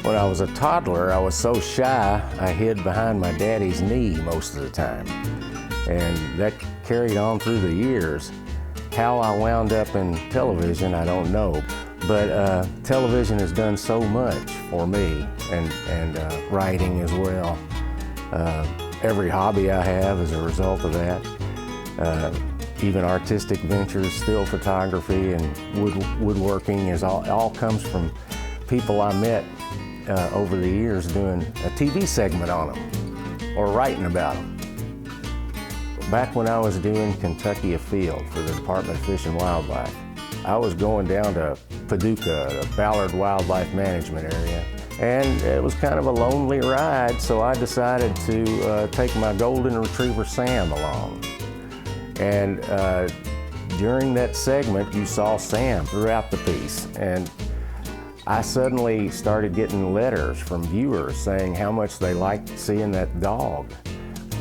When I was a toddler, I was so shy, I hid behind my daddy's knee most of the time. And that carried on through the years. How I wound up in television, I don't know. But television has done so much for me, and writing as well. Every hobby I have is a result of that. Even artistic ventures, still photography and woodworking all comes from people I met over the years doing a TV segment on them or writing about them. Back when I was doing Kentucky Afield for the Department of Fish and Wildlife, I was going down to Paducah, the Ballard Wildlife Management area, and it was kind of a lonely ride, so I decided to take my golden retriever Sam along. And during that segment, you saw Sam throughout the piece, and I suddenly started getting letters from viewers saying how much they liked seeing that dog.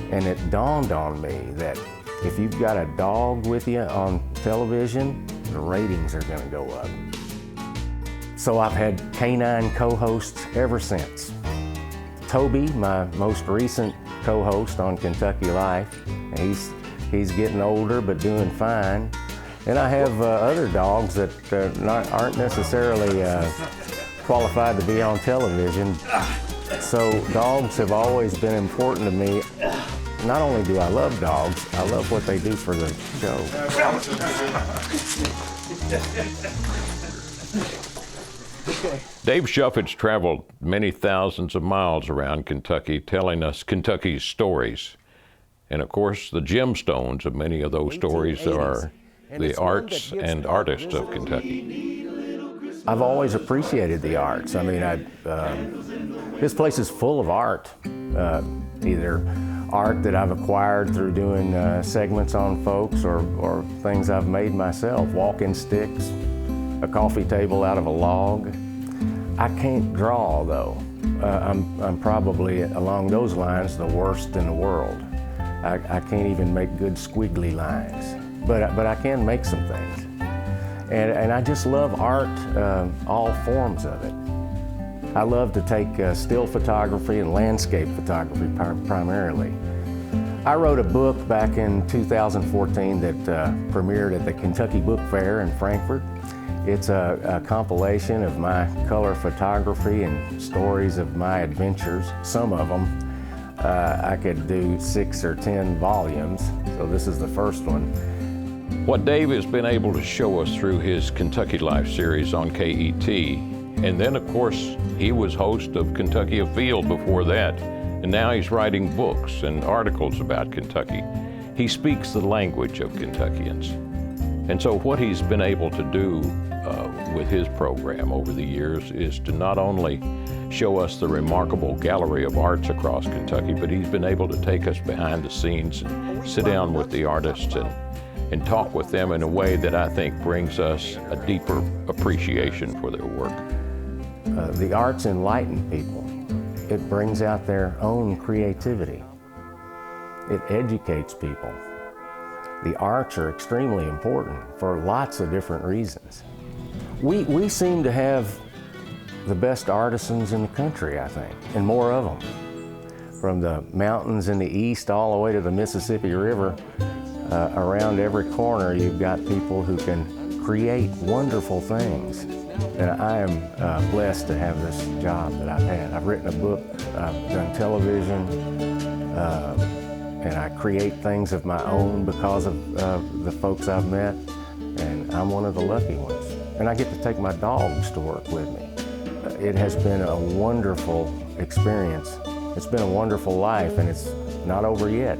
And it dawned on me that if you've got a dog with you on television, the ratings are gonna go up. So I've had canine co-hosts ever since. Toby, my most recent co-host on Kentucky Life, and he's getting older but doing fine. And I have other dogs that aren't necessarily qualified to be on television. So dogs have always been important to me. Not only do I love dogs, I love what they do for the show. Dave Shuffett's traveled many thousands of miles around Kentucky telling us Kentucky's stories. And of course, the gemstones of many of those stories are the arts and artists of Kentucky. I've always appreciated the arts. I mean, this place is full of art, either art that I've acquired through doing segments on folks or things I've made myself, walking sticks, a coffee table out of a log. I can't draw though. I'm probably along those lines the worst in the world. I can't even make good squiggly lines, but I can make some things. And I just love art, all forms of it. I love to take still photography and landscape photography primarily. I wrote a book back in 2014 that premiered at the Kentucky Book Fair in Frankfort. It's a compilation of my color photography and stories of my adventures. Some of them I could do 6 or 10 volumes, so this is the first one. What Dave has been able to show us through his Kentucky Life series on KET, and then of course he was host of Kentucky Afield before that, and now he's writing books and articles about Kentucky. He speaks the language of Kentuckians. And so what he's been able to do with his program over the years is to not only show us the remarkable gallery of arts across Kentucky, but he's been able to take us behind the scenes and sit down with the artists and talk with them in a way that I think brings us a deeper appreciation for their work. The arts enlighten people. It brings out their own creativity. It educates people. The arts are extremely important for lots of different reasons. We seem to have the best artisans in the country, I think, and more of them. From the mountains in the east all the way to the Mississippi River, around every corner you've got people who can create wonderful things. And I am blessed to have this job that I've had. I've written a book, I've done television, and I create things of my own because of the folks I've met, and I'm one of the lucky ones. And I get to take my dogs to work with me. It has been a wonderful experience. It's been a wonderful life, and it's not over yet.